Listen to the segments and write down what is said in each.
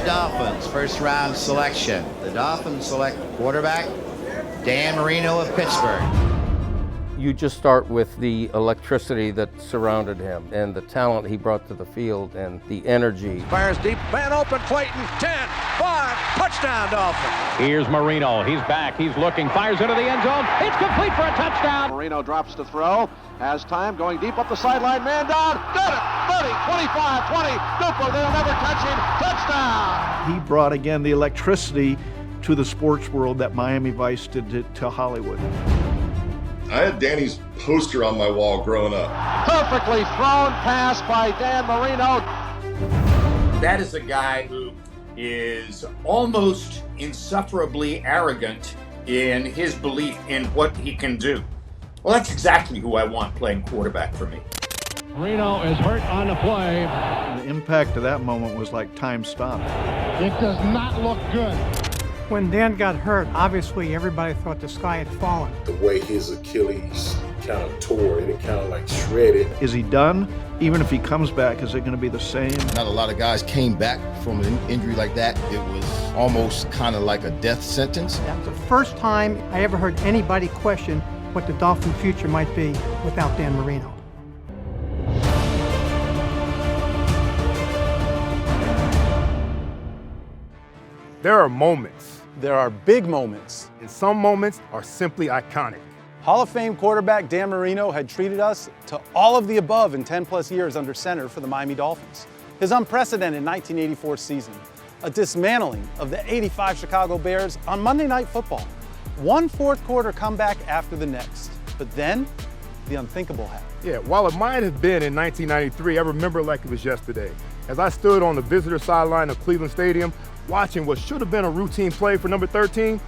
Dolphins, first round selection. The Dolphins select quarterback Dan Marino of Pittsburgh. You just start with the electricity that surrounded him and the talent he brought to the field and the energy. Fires deep, man open, Clayton, 10, 5, touchdown Dolphins. Here's Marino, he's back, he's looking, fires into the end zone, it's complete for a touchdown. Marino drops to throw, has time, going deep up the sideline, man down, got it, 30, 25, 20, Duper, they'll never touch him, touchdown. He brought again the electricity to the sports world that Miami Vice did to Hollywood. I had Danny's poster on my wall growing up. Perfectly thrown pass by Dan Marino. That is a guy who is almost insufferably arrogant in his belief in what he can do. Well, that's exactly who I want playing quarterback for me. Marino is hurt on the play. The impact of that moment was like time stopped. It does not look good. When Dan got hurt, obviously everybody thought the sky had fallen. The way his Achilles kind of tore and it kind of like shredded. Is he done? Even if he comes back, is it going to be the same? Not a lot of guys came back from an injury like that. It was almost kind of like a death sentence. That was the first time I ever heard anybody question what the Dolphin future might be without Dan Marino. There are moments. There are big moments. And some moments are simply iconic. Hall of Fame quarterback Dan Marino had treated us to all of the above in 10-plus years under center for the Miami Dolphins. His unprecedented 1984 season, a dismantling of the '85 Chicago Bears on Monday Night Football. One fourth quarter comeback after the next. But then, the unthinkable happened. Yeah, while it might have been in 1993, I remember it like it was yesterday. As I stood on the visitor sideline of Cleveland Stadium, watching what should have been a routine play for number 13,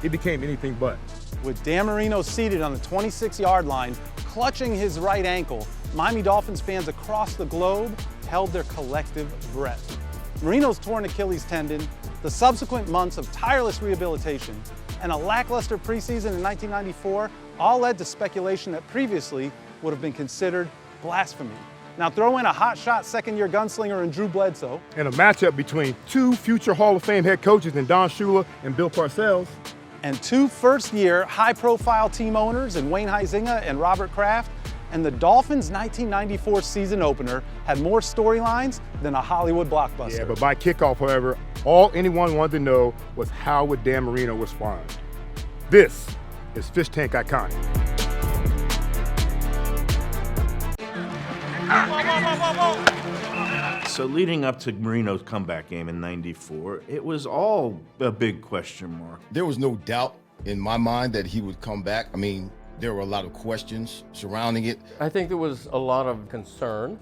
it became anything but. With Dan Marino seated on the 26-yard line, clutching his right ankle, Miami Dolphins fans across the globe held their collective breath. Marino's torn Achilles tendon, the subsequent months of tireless rehabilitation, and a lackluster preseason in 1994 all led to speculation that previously would have been considered blasphemy. Now throw in a hotshot second-year gunslinger in Drew Bledsoe. And a matchup between two future Hall of Fame head coaches in Don Shula and Bill Parcells. And two first-year high-profile team owners in Wayne Huizenga and Robert Kraft. And the Dolphins' 1994 season opener had more storylines than a Hollywood blockbuster. Yeah, but by kickoff, however, all anyone wanted to know was how would Dan Marino respond. This is Fish Tank Iconic. So leading up to Marino's comeback game in '94, it was all a big question mark. There was no doubt in my mind that he would come back. I mean, there were a lot of questions surrounding it. I think there was a lot of concern.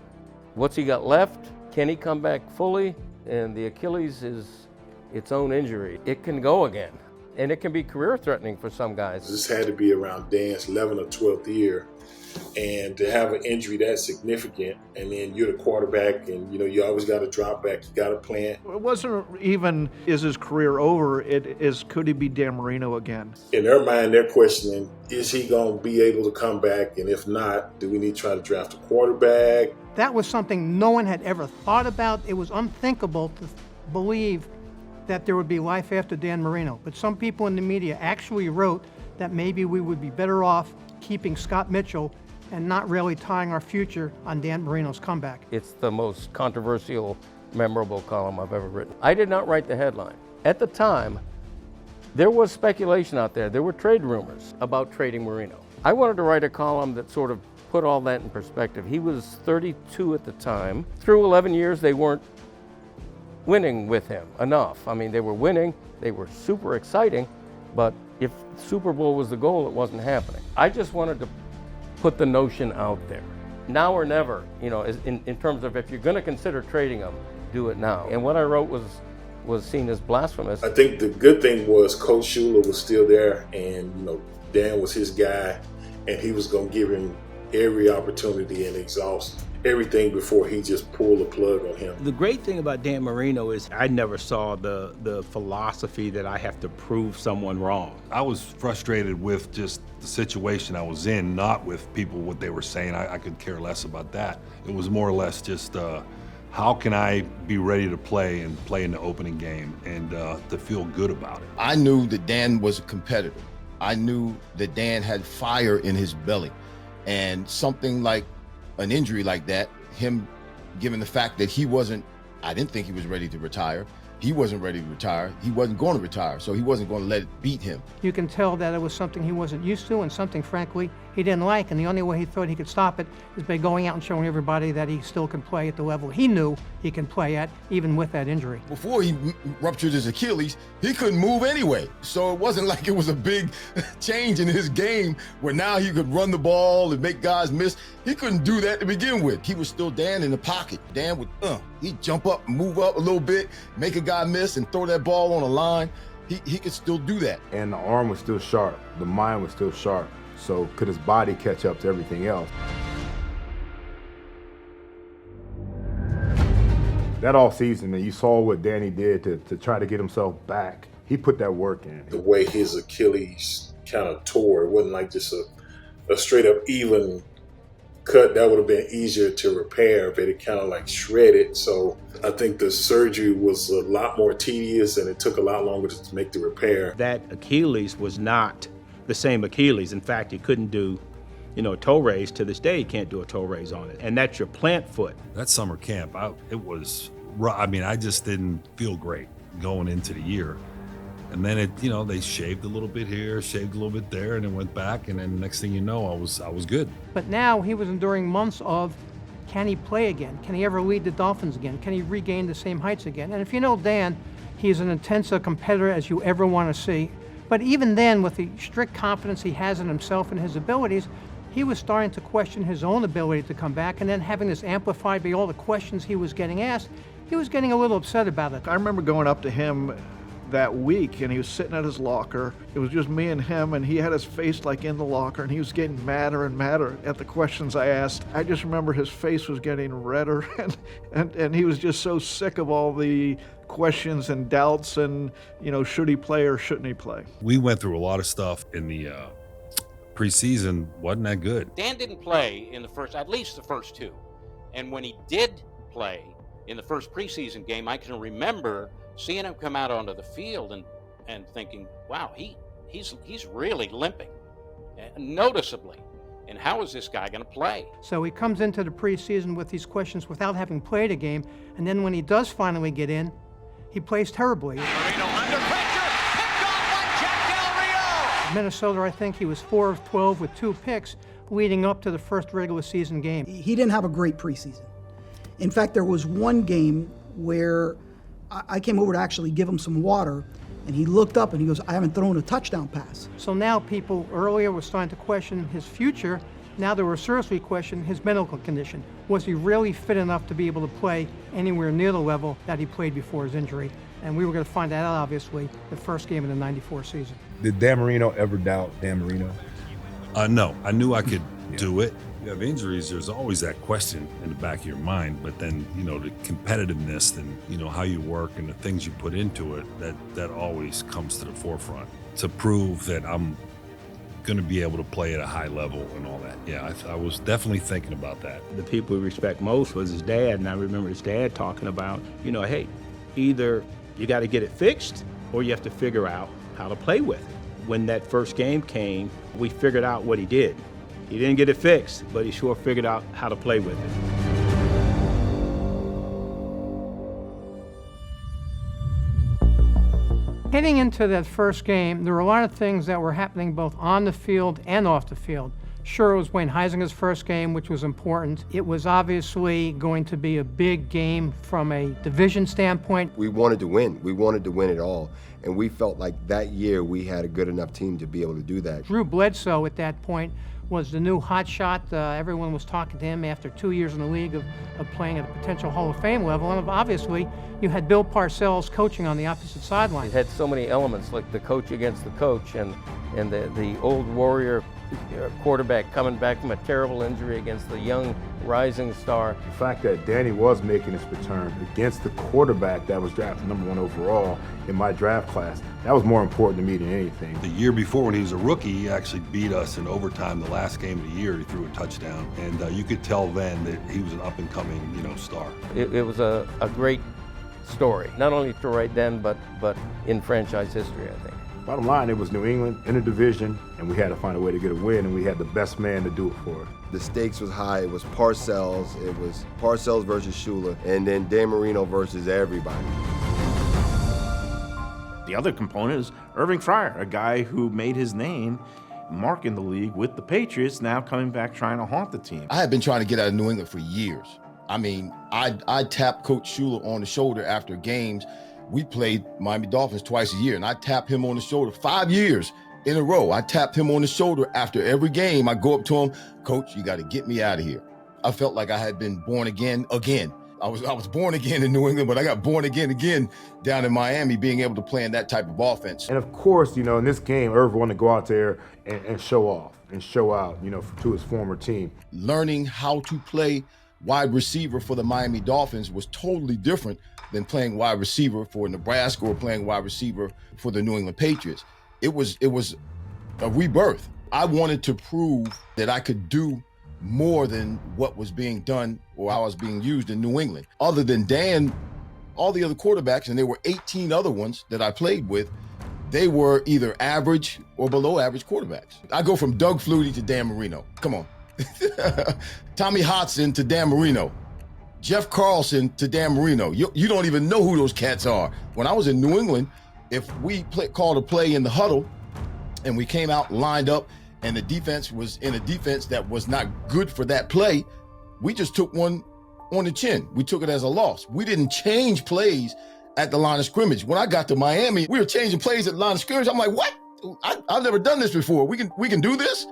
What's he got left? Can he come back fully? And the Achilles is its own injury. It can go again, and it can be career-threatening for some guys. This had to be around Dan's 11th or 12th year. And to have an injury that significant, and then you're the quarterback, and you always got to drop back. You got to plan. It wasn't even, is his career over? It is, could he be Dan Marino again? In their mind, they're questioning, is he going to be able to come back? And if not, do we need to try to draft a quarterback? That was something no one had ever thought about. It was unthinkable to believe that there would be life after Dan Marino. But some people in the media actually wrote that maybe we would be better off keeping Scott Mitchell and not really tying our future on Dan Marino's comeback. It's the most controversial, memorable column I've ever written. I did not write the headline. At the time, there was speculation out there. There were trade rumors about trading Marino. I wanted to write a column that sort of put all that in perspective. He was 32 at the time. Through 11 years, they weren't winning with him enough. I mean, they were winning, they were super exciting, but if Super Bowl was the goal, it wasn't happening. I just wanted to put the notion out there. Now or never, in terms of if you're going to consider trading him, do it now. And what I wrote was seen as blasphemous. I think the good thing was Coach Shula was still there, and Dan was his guy, and he was going to give him every opportunity and exhaust everything before he just pulled the plug on him. The great thing about Dan Marino is I never saw the philosophy that I have to prove someone wrong. I was frustrated with just the situation I was in, not with people, what they were saying. I could care less about that. It was more or less just how can I be ready to play and play in the opening game and to feel good about it? I knew that Dan was a competitor. I knew that Dan had fire in his belly, and something like an injury like that, him given the fact that I didn't think he was ready to retire. He wasn't ready to retire. He wasn't going to retire, so he wasn't going to let it beat him. You can tell that it was something he wasn't used to and something, frankly, he didn't like. And the only way he thought he could stop it is by going out and showing everybody that he still can play at the level he knew he can play at, even with that injury. Before he ruptured his Achilles, he couldn't move anyway. So it wasn't like it was a big change in his game where now he could run the ball and make guys miss. He couldn't do that to begin with. He was still Dan in the pocket. Dan would, he'd jump up, move up a little bit, make a guy miss and throw that ball on a line. He could still do that. And the arm was still sharp. The mind was still sharp. So could his body catch up to everything else? That all season, man, you saw what Danny did to try to get himself back. He put that work in. The way his Achilles kind of tore, it wasn't like just a straight up even cut. That would have been easier to repair, but it kind of like shredded. So I think the surgery was a lot more tedious and it took a lot longer to make the repair. That Achilles was not the same Achilles. In fact, he couldn't do, a toe raise. To this day, he can't do a toe raise on it. And that's your plant foot. That summer camp, I just didn't feel great going into the year. And then they shaved a little bit here, shaved a little bit there, and then went back. And then next thing you know, I was good. But now he was enduring months of, can he play again? Can he ever lead the Dolphins again? Can he regain the same heights again? And if you know Dan, he's as intense a competitor as you ever want to see. But even then, with the strict confidence he has in himself and his abilities, he was starting to question his own ability to come back, and then having this amplified by all the questions he was getting asked, he was getting a little upset about it. I remember going up to him that week, and he was sitting at his locker. It was just me and him, and he had his face like in the locker, and he was getting madder and madder at the questions I asked. I just remember his face was getting redder, and he was just so sick of all the questions and doubts and, should he play or shouldn't he play? We went through a lot of stuff in the preseason. Wasn't that good. Dan didn't play in at least the first two. And when he did play in the first preseason game, I can remember seeing him come out onto the field and thinking, wow, he's really limping, noticeably. And how is this guy going to play? So he comes into the preseason with these questions without having played a game, and then when he does finally get in, he plays terribly. Marino under pressure, picked off by Jack Del Rio. Minnesota, I think he was 4 of 12 with 2 picks leading up to the first regular season game. He didn't have a great preseason. In fact, there was one game where I came over to actually give him some water, and he looked up and he goes, I haven't thrown a touchdown pass. So now people earlier were starting to question his future. Now they were seriously questioning his medical condition. Was he really fit enough to be able to play anywhere near the level that he played before his injury? And we were going to find that out, obviously, the first game of the '94 season. Did Dan Marino ever doubt Dan Marino? No, I knew I could do it. You have injuries, there's always that question in the back of your mind, but then, the competitiveness and, how you work and the things you put into it, that always comes to the forefront to prove that I'm going to be able to play at a high level and all that. Yeah, I was definitely thinking about that. The people we respect most was his dad, and I remember his dad talking about, hey, either you got to get it fixed or you have to figure out how to play with it. When that first game came, we figured out what he did. He didn't get it fixed, but he sure figured out how to play with it. Heading into that first game, there were a lot of things that were happening both on the field and off the field. Sure, it was Wayne Huizenga's first game, which was important. It was obviously going to be a big game from a division standpoint. We wanted to win. We wanted to win it all. And we felt like that year we had a good enough team to be able to do that. Drew Bledsoe at that point was the new hot shot. Everyone was talking to him after 2 years in the league of playing at a potential Hall of Fame level. And obviously, you had Bill Parcells coaching on the opposite sideline. It had so many elements, like the coach against the coach, and and the old warrior quarterback coming back from a terrible injury against the young rising star. The fact that Danny was making his return against the quarterback that was drafted #1 overall in my draft class, that was more important to me than anything. The year before, when he was a rookie, he actually beat us in overtime the last game of the year. He threw a touchdown, and you could tell then that he was an up-and-coming, star. It was a great story, not only to write then, but in franchise history, I think. Bottom line, it was New England in a division, and we had to find a way to get a win, and we had the best man to do it for us. The stakes was high. It was Parcells. It was Parcells versus Shula, and then Dan Marino versus everybody. The other component is Irving Fryar, a guy who made his name mark in the league with the Patriots, now coming back trying to haunt the team. I had been trying to get out of New England for years. I mean, I tapped Coach Shula on the shoulder after games. We played Miami Dolphins twice a year, and I tapped him on the shoulder 5 years in a row. I tapped him on the shoulder after every game. I go up to him, Coach, you got to get me out of here. I felt like I had been born again. I was born again in New England, but I got born again down in Miami, being able to play in that type of offense. And of course, in this game, Irv wanted to go out there and show off and show out, to his former team. Learning how to play wide receiver for the Miami Dolphins was totally different than playing wide receiver for Nebraska or playing wide receiver for the New England Patriots. It was a rebirth. I wanted to prove that I could do more than what was being done or how I was being used in New England. Other than Dan, all the other quarterbacks, and there were 18 other ones that I played with, they were either average or below average quarterbacks. I go from Doug Flutie to Dan Marino. Come on. Tommy Hodson to Dan Marino. Jeff Carlson to Dan Marino. You don't even know who those cats are. When I was in New England, if we called a play in the huddle and we came out lined up and the defense was in a defense that was not good for that play, we just took one on the chin. We took it as a loss. We didn't change plays at the line of scrimmage. When I got to Miami, we were changing plays at the line of scrimmage. I'm like, what? I've never done this before. We can do this?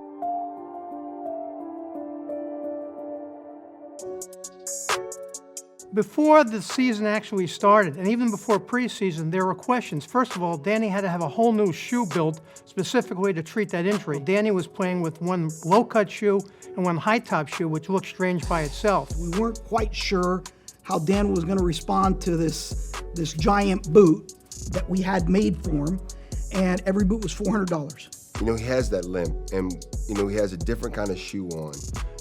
Before the season actually started, and even before preseason, there were questions. First of all, Danny had to have a whole new shoe built specifically to treat that injury. Danny was playing with one low-cut shoe and one high-top shoe, which looked strange by itself. We weren't quite sure how Dan was going to respond to this giant boot that we had made for him, and every boot was $400. He has that limp, and, he has a different kind of shoe on.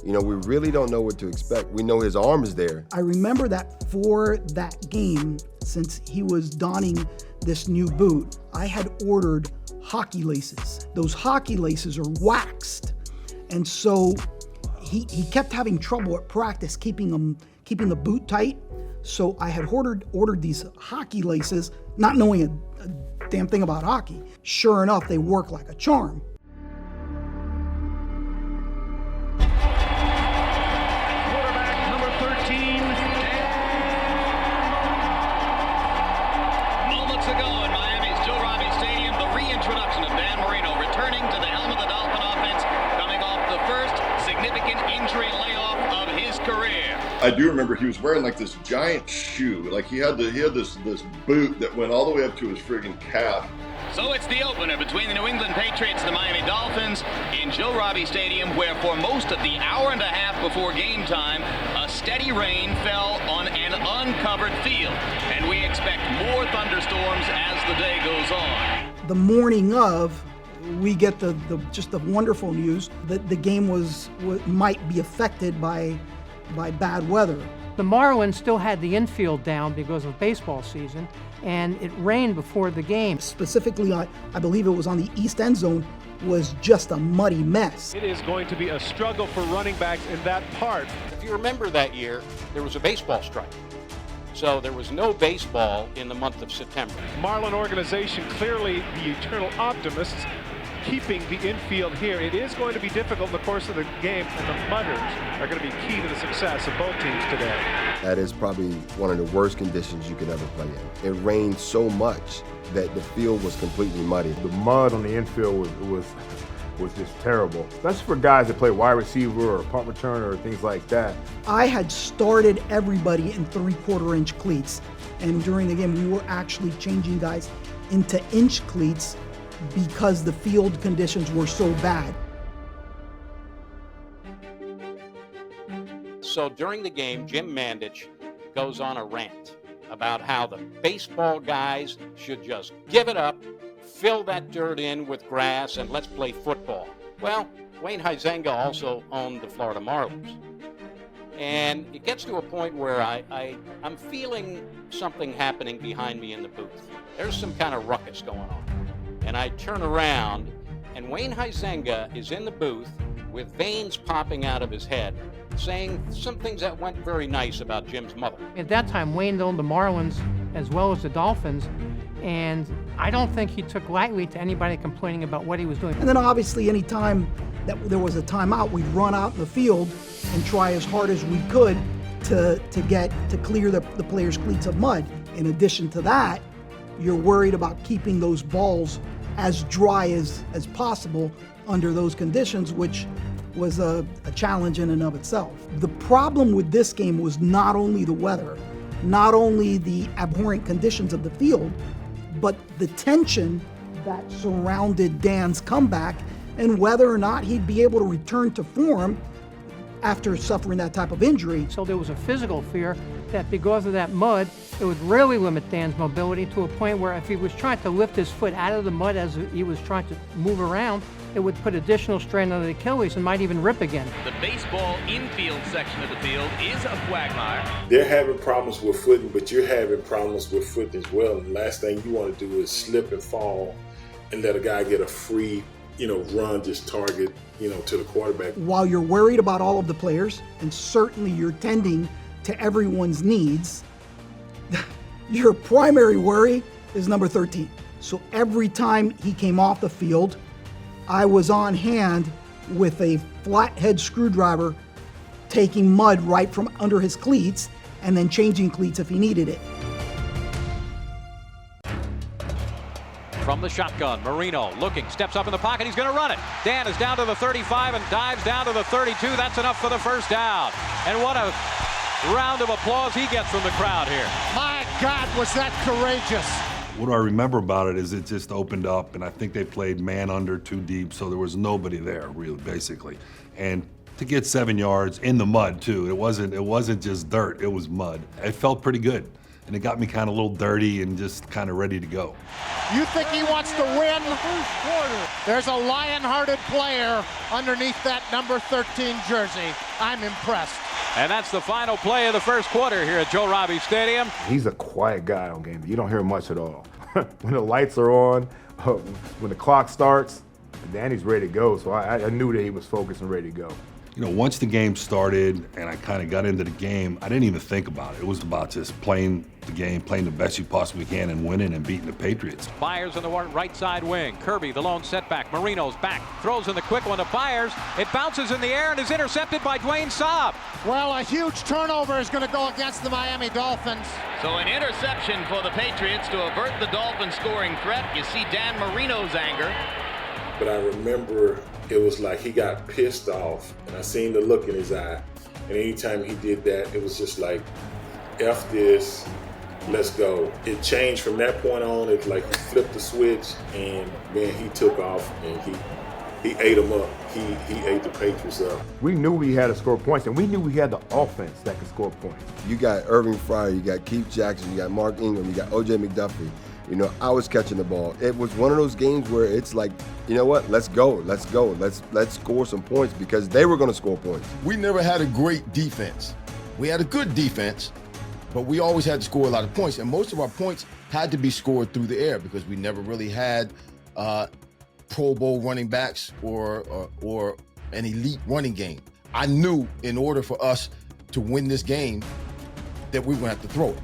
We really don't know what to expect. We know his arm is there. I remember that for that game, since he was donning this new boot, I had ordered hockey laces. Those hockey laces are waxed. And so he kept having trouble at practice keeping the boot tight. So I had ordered these hockey laces, not knowing a damn thing about hockey. Sure enough, they work like a charm. I do remember he was wearing like this giant shoe. Like he had this boot that went all the way up to his friggin' calf. So it's the opener between the New England Patriots and the Miami Dolphins in Joe Robbie Stadium, where for most of the hour and a half before game time, a steady rain fell on an uncovered field. And we expect more thunderstorms as the day goes on. The morning of, we get the wonderful news that the game might be affected by bad weather. The Marlins still had the infield down because of baseball season, and it rained before the game. Specifically, I believe it was on the east end zone, was just a muddy mess. It is going to be a struggle for running backs in that part. If you remember that year, there was a baseball strike. So there was no baseball in the month of September. Marlin organization, clearly the eternal optimists, keeping the infield here. It is going to be difficult in the course of the game, and the mudders are going to be key to the success of both teams today. That is probably one of the worst conditions you could ever play in. It rained so much that the field was completely muddy. The mud on the infield was just terrible, especially for guys that play wide receiver or punt returner or things like that. I had started everybody in 3/4 inch cleats, and during the game we were actually changing guys into inch cleats because the field conditions were so bad. So during the game, Jim Mandich goes on a rant about how the baseball guys should just give it up, fill that dirt in with grass, and let's play football. Well, Wayne Huizenga also owned the Florida Marlins. And it gets to a point where I'm feeling something happening behind me in the booth. There's some kind of ruckus going on. And I turn around, and Wayne Huizenga is in the booth with veins popping out of his head, saying some things that weren't very nice about Jim's mother. At that time, Wayne owned the Marlins as well as the Dolphins, and I don't think he took lightly to anybody complaining about what he was doing. And then obviously any time that there was a timeout, we'd run out in the field and try as hard as we could to clear the players' cleats of mud. In addition to that, you're worried about keeping those balls as dry as possible under those conditions, which was a challenge in and of itself. The problem with this game was not only the weather, not only the abhorrent conditions of the field, but the tension that surrounded Dan's comeback and whether or not he'd be able to return to form after suffering that type of injury. So there was a physical fear that because of that mud, it would really limit Dan's mobility to a point where if he was trying to lift his foot out of the mud as he was trying to move around, it would put additional strain on the Achilles and might even rip again. The baseball infield section of the field is a quagmire. They're having problems with footing, but you're having problems with footing as well. And the last thing you want to do is slip and fall and let a guy get a free, run, just target, to the quarterback. While you're worried about all of the players, and certainly you're tending to everyone's needs, your primary worry is number 13. So every time he came off the field, I was on hand with a flathead screwdriver, taking mud right from under his cleats and then changing cleats if he needed it. From the shotgun, Marino looking, steps up in the pocket, he's going to run it. Dan is down to the 35 and dives down to the 32. That's enough for the first down. And what a round of applause he gets from the crowd here. My God, was that courageous. What I remember about it is it just opened up, and I think they played man under 2 deep, so there was nobody there, really, basically. And to get 7 yards in the mud, too, it wasn't just dirt, it was mud. It felt pretty good, and it got me kind of a little dirty and just kind of ready to go. You think he wants to win? There's a lion-hearted player underneath that number 13 jersey. I'm impressed. And that's the final play of the first quarter here at Joe Robbie Stadium. He's a quiet guy on game day. You don't hear much at all. When the lights are on, when the clock starts, Danny's ready to go. So I knew that he was focused and ready to go. Once the game started and I kind of got into the game, I didn't even think about it. It was about just playing the game, playing the best you possibly can and winning and beating the Patriots. Byers on the right side wing. Kirby, the lone setback. Marino's back. Throws in the quick one to Byers. It bounces in the air and is intercepted by Dwayne Saab. Well, a huge turnover is going to go against the Miami Dolphins. So an interception for the Patriots to avert the Dolphins scoring threat. You see Dan Marino's anger. But I remember it was like he got pissed off, and I seen the look in his eye. And anytime he did that, it was just like, F this, let's go. It changed from that point on. It's like he flipped the switch, and then he took off, and he ate them up. He ate the Patriots up. We knew we had to score points, and we knew we had the offense that could score points. You got Irving Fryar, you got Keith Jackson, you got Mark Ingram, you got O.J. McDuffie. I was catching the ball. It was one of those games where it's like, you know what? Let's go. Let's score some points because they were going to score points. We never had a great defense. We had a good defense, but we always had to score a lot of points, and most of our points had to be scored through the air because we never really had Pro Bowl running backs or an elite running game. I knew in order for us to win this game that we were going to have to throw it,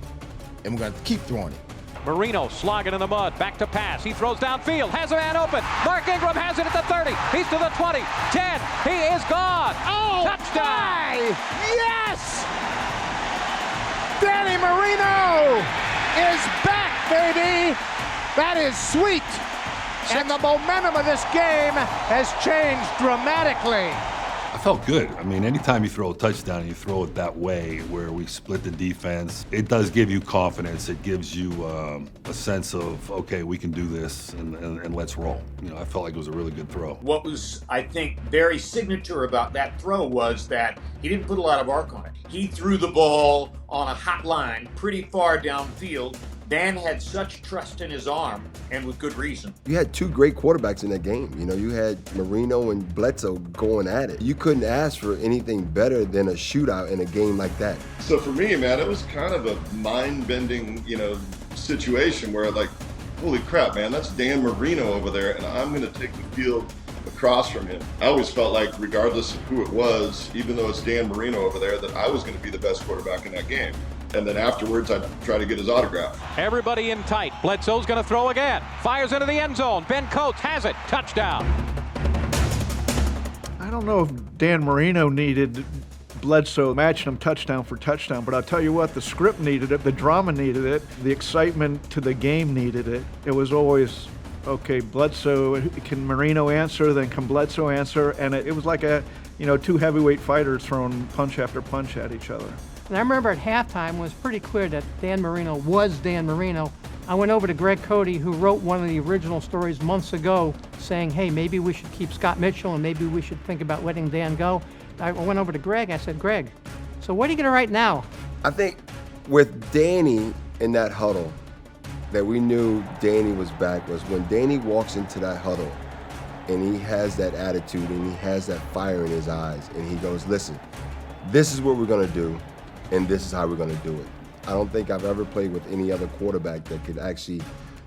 and we're going to have to keep throwing it. Marino slogging in the mud, back to pass. He throws downfield, has a man open. Mark Ingram has it at the 30. He's to the 20, 10. He is gone. Oh, touchdown! Yes! Danny Marino is back, baby. That is sweet. And the momentum of this game has changed dramatically. I felt good. I mean, anytime you throw a touchdown and you throw it that way, where we split the defense, it does give you confidence. It gives you a sense of, okay, we can do this and let's roll. You know, I felt like it was a really good throw. What was, I think, very signature about that throw was that he didn't put a lot of arc on it. He threw the ball on a hot line pretty far downfield. Dan had such trust in his arm, and with good reason. You had two great quarterbacks in that game. You know, you had Marino and Bledsoe going at it. You couldn't ask for anything better than a shootout in a game like that. So for me, man, it was kind of a mind-bending, you know, situation where, like, holy crap, man, that's Dan Marino over there, and I'm going to take the field across from him. I always felt like, regardless of who it was, even though it's Dan Marino over there, that I was going to be the best quarterback in that game. And then afterwards, I'd try to get his autograph. Everybody in tight. Bledsoe's going to throw again. Fires into the end zone. Ben Coates has it. Touchdown. I don't know if Dan Marino needed Bledsoe matching him touchdown for touchdown, but I'll tell you what, the script needed it, the drama needed it, the excitement to the game needed it. It was always, okay, Bledsoe, can Marino answer, then can Bledsoe answer? And it was like two heavyweight fighters throwing punch after punch at each other. And I remember at halftime it was pretty clear that Dan Marino was Dan Marino. I went over to Greg Cody, who wrote one of the original stories months ago, saying, hey, maybe we should keep Scott Mitchell and maybe we should think about letting Dan go. I went over to Greg, I said, Greg, so what are you going to write now? I think with Danny in that huddle, that we knew Danny was back was when Danny walks into that huddle and he has that attitude and he has that fire in his eyes and he goes, listen, this is what we're going to do. And this is how we're going to do it. I don't think I've ever played with any other quarterback that could actually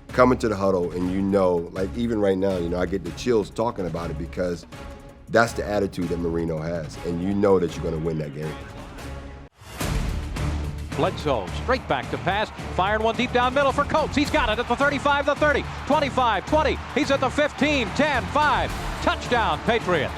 come into the huddle and like even right now, I get the chills talking about it because that's the attitude that Marino has. And you know that you're going to win that game. Bledsoe straight back to pass. Firing one deep down middle for Coates. He's got it at the 35, the 30, 25, 20. He's at the 15, 10, 5. Touchdown, Patriots.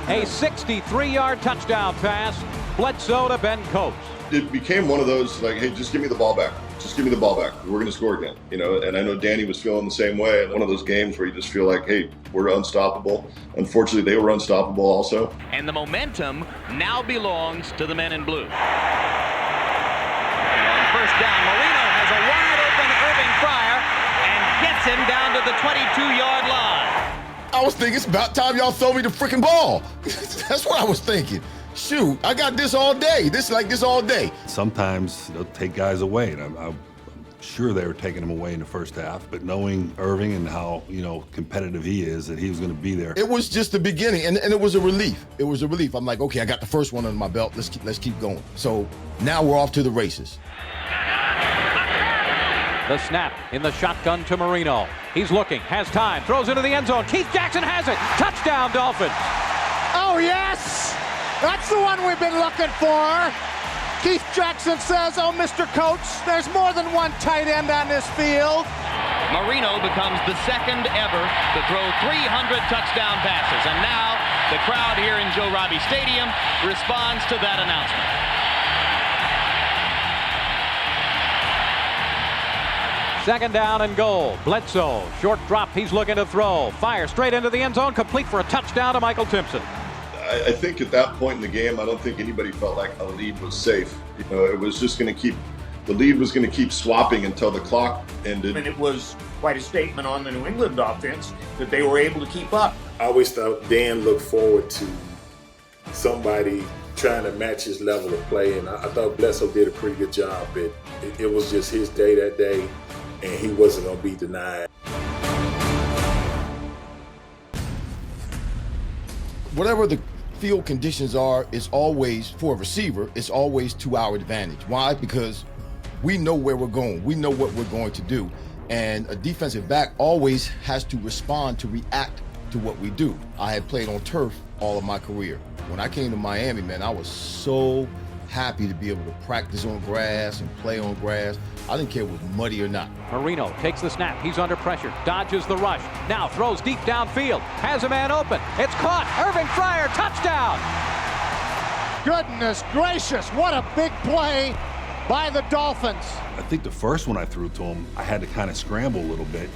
A 63-yard touchdown pass. Bledsoe to Ben Coates. It became one of those, like, hey, just give me the ball back. Just give me the ball back. We're going to score again. And I know Danny was feeling the same way. One of those games where you just feel like, hey, we're unstoppable. Unfortunately, they were unstoppable also. And the momentum now belongs to the men in blue. On first down, Marino has a wide open Irving Fryar and gets him down to the 22-yard line. I was thinking it's about time y'all throw me the freaking ball. That's what I was thinking. Shoot, I got this all day. This all day. Sometimes they'll take guys away, and I'm sure they were taking him away in the first half. But knowing Irving and how competitive he is, that he was going to be there. It was just the beginning, and it was a relief. It was a relief. I'm like, okay, I got the first one under my belt. Let's keep going. So now we're off to the races. The snap in the shotgun to Marino. He's looking, has time, throws into the end zone. Keith Jackson has it. Touchdown, Dolphins. Oh, yes! That's the one we've been looking for. Keith Jackson says, oh, Mr. Coates, there's more than one tight end on this field. Marino becomes the second ever to throw 300 touchdown passes. And now the crowd here in Joe Robbie Stadium responds to that announcement. Second down and goal. Bledsoe, short drop, he's looking to throw. Fire straight into the end zone, complete for a touchdown to Michael Timpson. I think at that point in the game, I don't think anybody felt like a lead was safe. It was just going to the lead was going to keep swapping until the clock ended. And it was quite a statement on the New England offense that they were able to keep up. I always thought Dan looked forward to somebody trying to match his level of play, and I thought Bledsoe did a pretty good job. It was just his day that day, and he wasn't going to be denied. Whatever the field conditions are, it's always, for a receiver, it's always to our advantage. Why? Because we know where we're going. We know what we're going to do. And a defensive back always has to respond to react to what we do. I had played on turf all of my career. When I came to Miami, man, I was so happy to be able to practice on grass and play on grass. I didn't care if it was muddy or not. Marino takes the snap. He's under pressure. Dodges the rush. Now throws deep downfield. Has a man open. It's caught. Irving Fryar, touchdown. Goodness gracious, what a big play by the Dolphins. I think the first one I threw to him, I had to kind of scramble a little bit,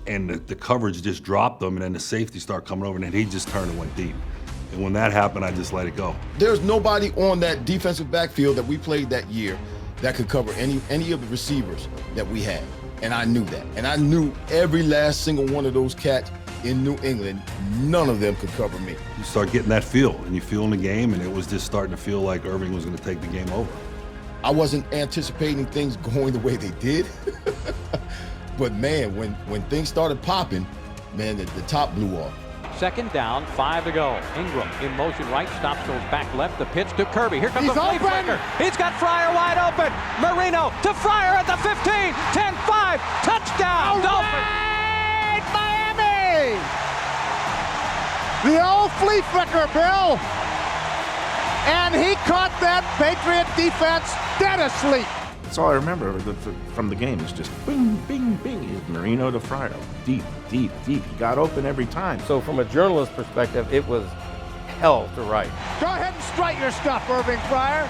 and the coverage just dropped him, and then the safety started coming over, and then he just turned and went deep. And when that happened, I just let it go. There's nobody on that defensive backfield that we played that year that could cover any of the receivers that we had. And I knew that. And I knew every last single one of those cats in New England, none of them could cover me. You start getting that feel, and you feel in the game, and it was just starting to feel like Irving was going to take the game over. I wasn't anticipating things going the way they did. But man, when things started popping, man, the top blew off. Second down, 5 to go. Ingram in motion right, stops, goes back left. The pitch to Kirby. Here comes the flea flicker. He's got Fryar wide open. Marino to Fryar at the 15, 10-5, touchdown. Dolphins. Miami! The old flea flicker, Bill. And he caught that Patriot defense dead asleep. That's all I remember from the game. It's just bing, bing, bing. Marino to Fryar. Deep, deep, deep. He got open every time. So from a journalist perspective, it was hell to write. Go ahead and strike your stuff, Irving Fryar.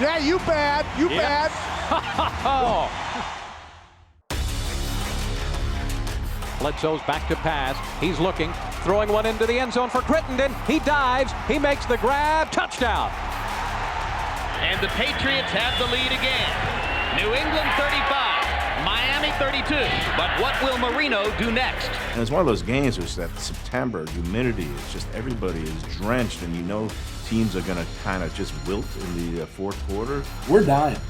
Yeah, you bad. You bad. Bledsoe's back to pass. He's looking, throwing one into the end zone for Crittenden. He dives. He makes the grab. Touchdown. And the Patriots have the lead again. New England 35, Miami 32. But what will Marino do next? And it's one of those games where it's that September humidity. It's just everybody is drenched, and you know teams are going to kind of just wilt in the fourth quarter. We're dying.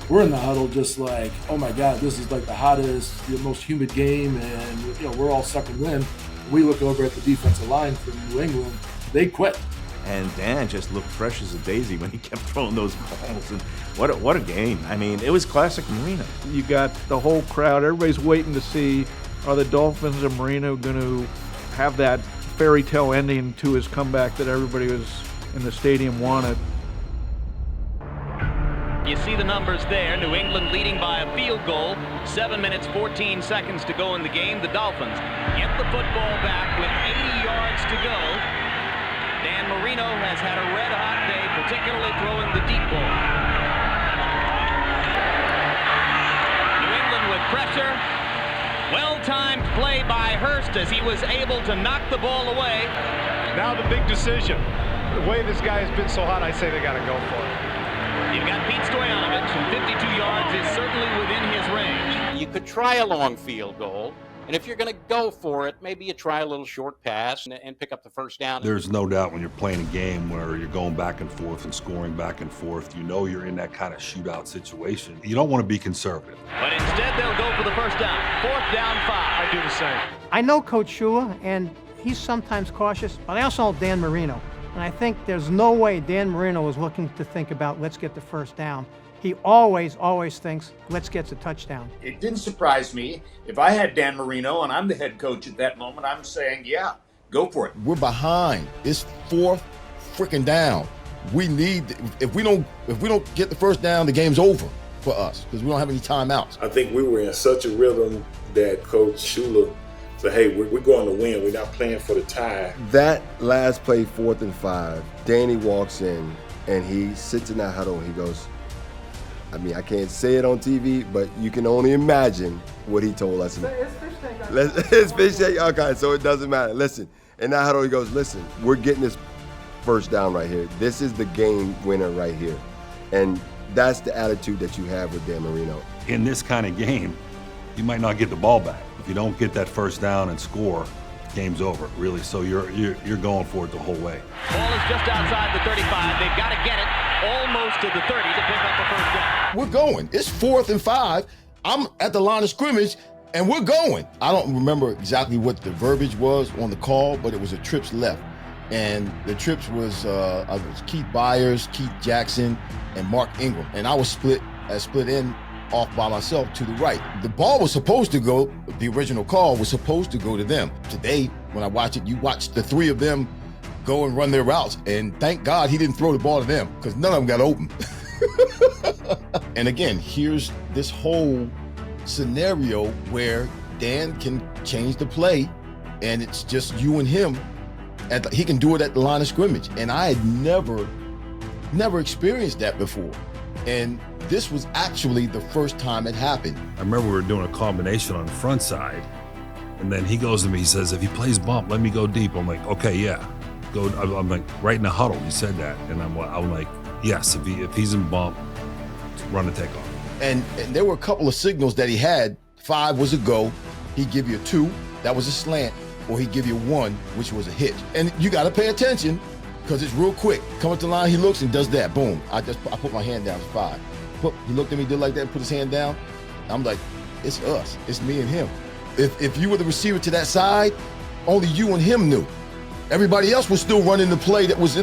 We're in the huddle just like, oh my God, this is like the hottest, the most humid game, and we're all sucking wind. We look over at the defensive line from New England. They quit. And Dan just looked fresh as a daisy when he kept throwing those balls. And what a game. I mean, it was classic Marino. You got the whole crowd. Everybody's waiting to see, are the Dolphins and Marino going to have that fairy tale ending to his comeback that everybody was in the stadium wanted. You see the numbers there. New England leading by a field goal. 7 minutes, 14 seconds to go in the game. The Dolphins get the football back with 80 yards to go. Dan Marino has had a red-hot day, particularly throwing the deep ball. New England with pressure. Well-timed play by Hurst as he was able to knock the ball away. Now the big decision. The way this guy has been so hot, I say they got to go for it. You've got Pete Stoyanovich, and 52 yards is certainly within his range. You could try a long field goal. And if you're going to go for it, maybe you try a little short pass and pick up the first down. There's no doubt when you're playing a game where you're going back and forth and scoring back and forth, you know you're in that kind of shootout situation. You don't want to be conservative. But instead, they'll go for the first down. 4th down, 5. I do the same. I know Coach Shula, and he's sometimes cautious, but I also know Dan Marino. And I think there's no way Dan Marino was looking to think about, let's get the first down. He always thinks, let's get the touchdown. It didn't surprise me. If I had Dan Marino and I'm the head coach at that moment, I'm saying, yeah, go for it. We're behind. It's 4th freaking down. We need, if we don't get the first down, the game's over for us because we don't have any timeouts. I think we were in such a rhythm that Coach Shula said, hey, we're going to win. We're not playing for the tie. That last play, 4th and 5, Danny walks in and he sits in that huddle and he goes, I mean, I can't say it on TV, but you can only imagine what he told us. It's fish tank. Okay, so it doesn't matter. Listen, in that huddle, he goes, listen, we're getting this first down right here. This is the game winner right here. And that's the attitude that you have with Dan Marino. In this kind of game, you might not get the ball back. If you don't get that first down and score, game's over, really. So you're going for it the whole way. Ball is just outside the 35. They've got to get it almost to the 30 to pick up the first down. We're going. It's 4th and 5. I'm at the line of scrimmage, and we're going. I don't remember exactly what the verbiage was on the call, but it was a trips left. And the trips was Keith Byers, Keith Jackson, and Mark Ingram. And I was split in off by myself to the right. The ball was supposed to go, the original call was supposed to go to them. Today, when I watch it, you watch the 3 of them go and run their routes. And thank God he didn't throw the ball to them because none of them got open. And again, here's this whole scenario where Dan can change the play and it's just you and him. He can do it at the line of scrimmage. And I had never experienced that before. And this was actually the first time it happened. I remember we were doing a combination on the front side, and then he goes to me, he says, if he plays bump, let me go deep. I'm like, okay, yeah. go. I'm like, right in the huddle. You said that, and I'm like, yes. If he's in bump, run and take off. And there were a couple of signals that he had. 5 was a go. He'd give you a 2, that was a slant, or he'd give you 1, which was a hitch. And you got to pay attention because it's real quick. Come up the line, he looks and does that. Boom. I put my hand down. It's 5. He looked at me, did like that, and put his hand down. I'm like, it's us. It's me and him. If you were the receiver to that side, only you and him knew. Everybody else was still running the play that was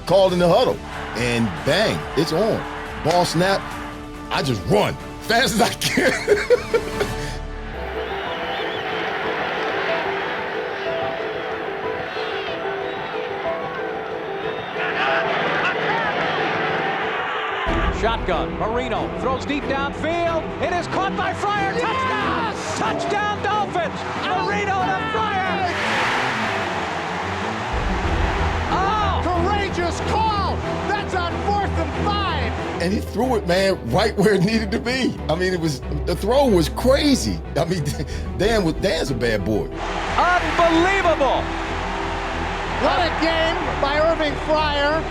called in the huddle. And bang, it's on. Ball snap. I just run fast as I can. Shotgun, Marino throws deep downfield. It is caught by Fryar. Touchdown! Yes! Touchdown Dolphins! Marino to Fryar! Oh! Courageous call! That's on 4th and 5! And he threw it, man, right where it needed to be. I mean, the throw was crazy. I mean, Dan's a bad boy. Unbelievable! What a game by Irving Fryar.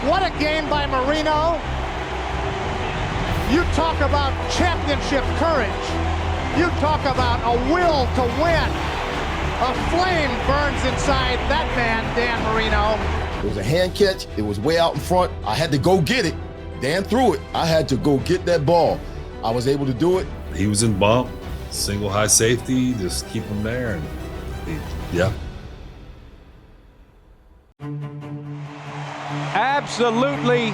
What a game by Marino. You talk about championship courage. You talk about a will to win. A flame burns inside that man, Dan Marino. It was a hand catch. It was way out in front. I had to go get it. Dan threw it. I had to go get that ball. I was able to do it. He was in bump, single high safety, just keep him there. And yeah. Absolutely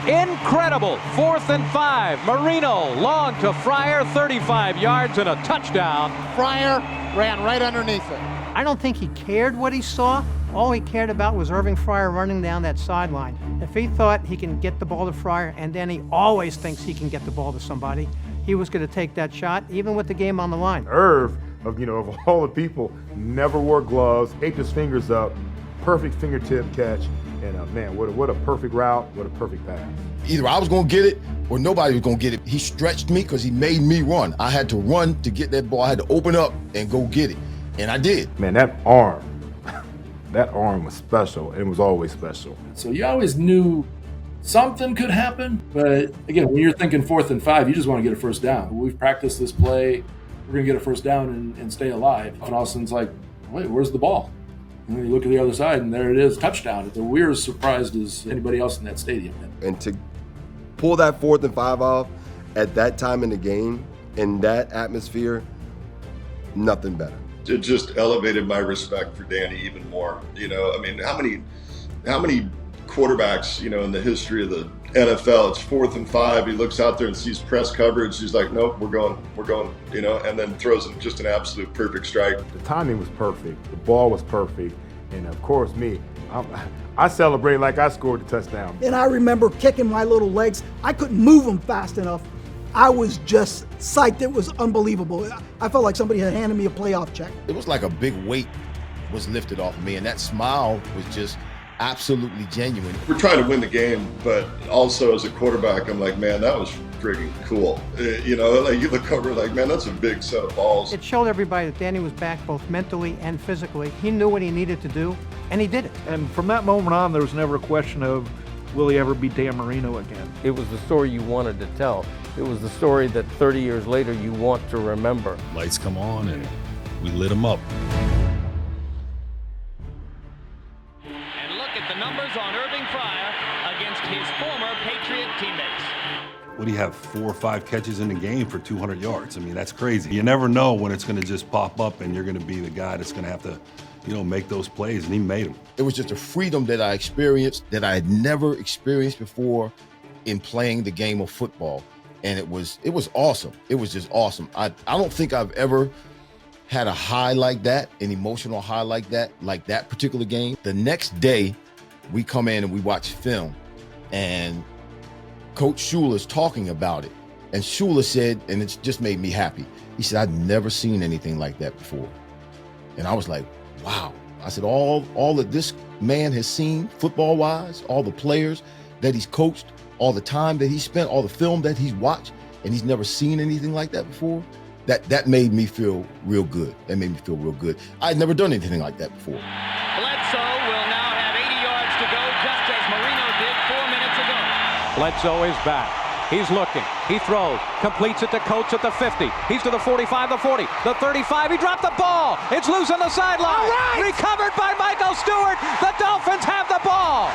incredible. 4th and 5. Marino long to Fryar, 35 yards and a touchdown. Fryar ran right underneath it. I don't think he cared what he saw. All he cared about was Irving Fryar running down that sideline. If he thought he can get the ball to Fryar, and then he always thinks he can get the ball to somebody, he was going to take that shot, even with the game on the line. Irv, of all the people, never wore gloves, taped his fingers up, perfect fingertip catch, and man, what a perfect route, what a perfect pass. Either I was going to get it or nobody was going to get it. He stretched me because he made me run. I had to run to get that ball. I had to open up and go get it, and I did. Man, that arm was special. It was always special. So you always knew something could happen, but again, when you're thinking 4th and 5, you just want to get a first down. We've practiced this play. We're going to get a first down and stay alive. And all of a sudden it's like, wait, where's the ball? And then you look at the other side, and there it is, touchdown. We're as surprised as anybody else in that stadium. And to pull that 4th and 5 off at that time in the game, in that atmosphere, nothing better. It just elevated my respect for Danny even more. I mean, how many quarterbacks, in the history of the NFL, it's 4th and 5. He looks out there and sees press coverage. He's like, nope, we're going, and then throws him just an absolute perfect strike. The timing was perfect. The ball was perfect. And of course, me, I celebrated like I scored the touchdown. And I remember kicking my little legs. I couldn't move them fast enough. I was just psyched. It was unbelievable. I felt like somebody had handed me a playoff check. It was like a big weight was lifted off of me, and that smile was just absolutely genuine. We're trying to win the game, but also as a quarterback, I'm like, man, that was friggin' cool. Like you look over like, man, that's a big set of balls. It showed everybody that Danny was back both mentally and physically. He knew what he needed to do, and he did it. And from that moment on, there was never a question of, will he ever be Dan Marino again? It was the story you wanted to tell. It was the story that 30 years later you want to remember. Lights come on and we lit them up. And look at the numbers on Irving Fryar against his former Patriot teammates. What do you have, 4 or 5 catches in the game for 200 yards? I mean, that's crazy. You never know when it's going to just pop up and you're going to be the guy that's going to have to, make those plays, and he made them. It was just a freedom that I experienced that I had never experienced before in playing the game of football. And it was awesome. It was just awesome. I don't think I've ever had a high like that, an emotional high like that particular game. The next day, we come in and we watch film, and Coach Shula's talking about it. And Shula said, and it just made me happy, he said, I've never seen anything like that before. And I was like, wow. I said, all that this man has seen football-wise, all the players that he's coached, all the time that he spent, all the film that he's watched, and he's never seen anything like that before, that made me feel real good. That made me feel real good. I'd never done anything like that before. Bledsoe will now Bledsoe is back. He's looking. He throws. Completes it to Coates at the 50. He's to the 45, the 40, the 35. He dropped the ball. It's loose on the sideline. Recovered by Michael Stewart. The Dolphins have the ball.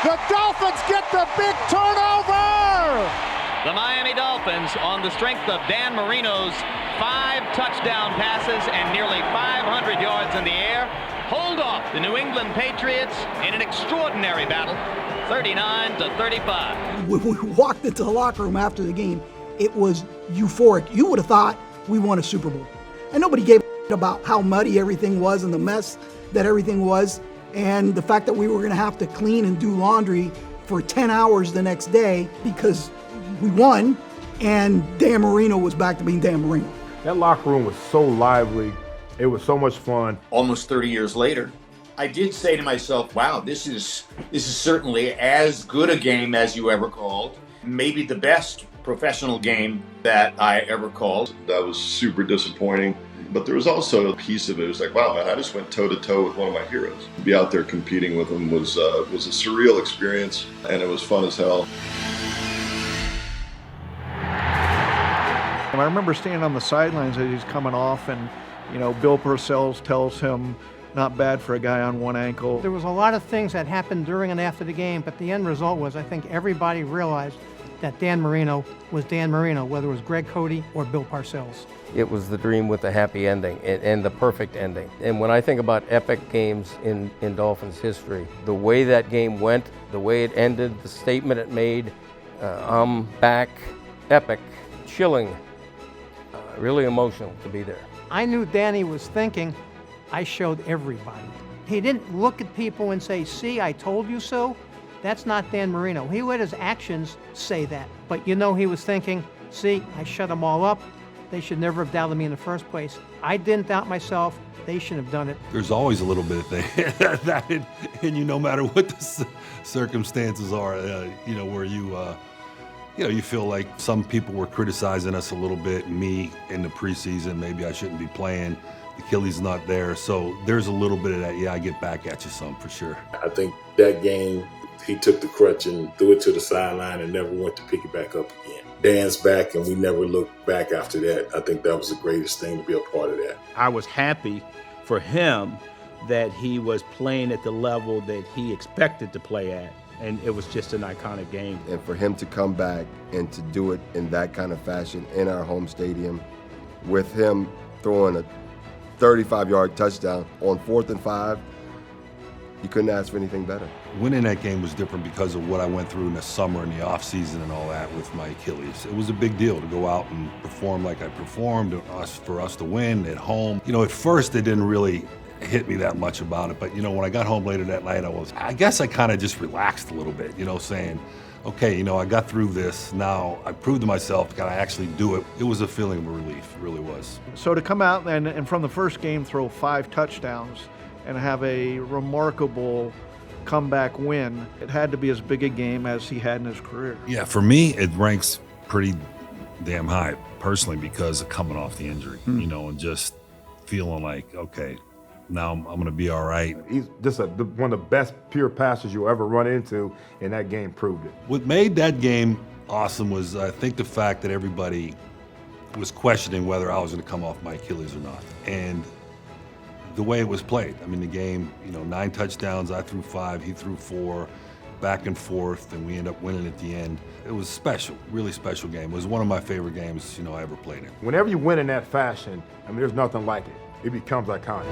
The Dolphins get the big turnover. The Miami Dolphins, on the strength of Dan Marino's 5 touchdown passes and nearly 500 yards in the air, hold off the New England Patriots in an extraordinary battle, 39-35. When we walked into the locker room after the game, it was euphoric. You would have thought we won a Super Bowl. And nobody gave a about how muddy everything was and the mess that everything was, and the fact that we were going to have to clean and do laundry for 10 hours the next day because we won, and Dan Marino was back to being Dan Marino. That locker room was so lively. It was so much fun. Almost 30 years later, I did say to myself, wow, this is certainly as good a game as you ever called. Maybe the best professional game that I ever called. That was super disappointing. But there was also a piece of it. It was like, wow, man, I just went toe-to-toe with one of my heroes. To be out there competing with him was a surreal experience, and it was fun as hell. I remember standing on the sidelines as he's coming off, and Bill Parcells tells him, not bad for a guy on one ankle. There was a lot of things that happened during and after the game, but the end result was I think everybody realized that Dan Marino was Dan Marino, whether it was Greg Cody or Bill Parcells. It was the dream with the happy ending and the perfect ending. And when I think about epic games in Dolphins history, the way that game went, the way it ended, the statement it made, I'm back, epic, chilling, really emotional to be there. I knew Danny was thinking, I showed everybody. He didn't look at people and say, see, I told you so. That's not Dan Marino. He let his actions say that. But he was thinking, see, I shut them all up. They should never have doubted me in the first place. I didn't doubt myself. They shouldn't have done it. There's always a little bit of that, and no matter what the circumstances are, where you feel like some people were criticizing us a little bit, me in the preseason, maybe I shouldn't be playing. Achilles not there, so there's a little bit of that. Yeah, I get back at you some for sure. I think that game, he took the crutch and threw it to the sideline and never went to pick it back up again. Dan's back, and we never looked back after that. I think that was the greatest thing to be a part of that. I was happy for him that he was playing at the level that he expected to play at, and it was just an iconic game. And for him to come back and to do it in that kind of fashion in our home stadium, with him throwing a 35-yard touchdown on 4th and 5, you couldn't ask for anything better. Winning that game was different because of what I went through in the summer and the offseason and all that with my Achilles. It was a big deal to go out and perform like I performed, for us to win at home. At first it didn't really hit me that much about it, but when I got home later that night, I guess I kind of just relaxed a little bit, saying, okay, I got through this. Now I proved to myself, can I actually do it? It was a feeling of relief, it really was. So to come out and from the first game throw 5 touchdowns and have a remarkable comeback win, it had to be as big a game as he had in his career. Yeah, for me, it ranks pretty damn high personally because of coming off the injury, and just feeling like, okay, now I'm going to be all right. He's just one of the best pure passers you'll ever run into, and that game proved it. What made that game awesome was, I think, the fact that everybody was questioning whether I was going to come off my Achilles or not. And the way it was played. I mean, the game, 9 touchdowns, I threw 5, he threw 4, back and forth, and we ended up winning at the end. It was special, really special game. It was one of my favorite games, I ever played in. Whenever you win in that fashion, there's nothing like it. It becomes iconic.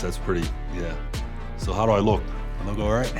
That's pretty, yeah. So how do I look? I look all right?